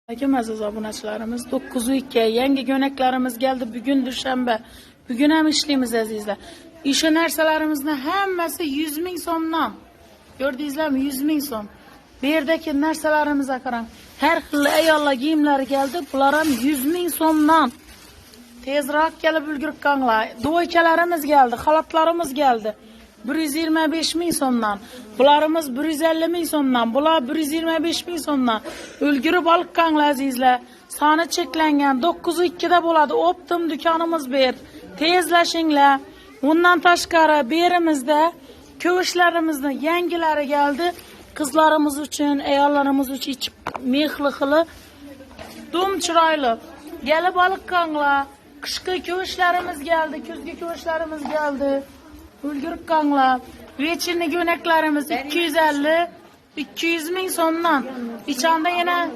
Aleyküm aziz obunachilarimiz, 9.2 yangi göyneklarimiz geldi. Bugün Dushanba. Bugün ham ishlaymiz azizlar. O'sha narsalarimizni hammasi 100 ming so'mdan. Ko'rdingizlarmi? 100 ming so'm. Bu yerdagi narsalarimizga qarang. Har xil ayollar kiyimlari keldi. Bular ham 100 ming so'mdan. Tezroq kelib ulgurib qolinglar. Do'ykalarimiz geldi, xalatlarimiz geldi. 125 ming so'mdan. Bularimiz 150 ming so'mdan. Bular 125 ming so'mdan. Ulgurib olib qolinglar azizlar. Soni cheklangan 9.2 da bo'ladi. Optim do'konimiz ber. Tezlashinglar. Undan tashqari berimizda ko'shlarimizni yangilari geldi. Qizlarimiz uchun, ayollarimiz uchun ichib mehli xili dum chiroyli. Gelib olib qolinglar. Qishki ko'shlarimiz geldi, kuzgi ko'shlarimiz geldi. Ulgurib qolinglar. Vechini göyneklarimiz 250 200 ming so'mdan. Ichanda yana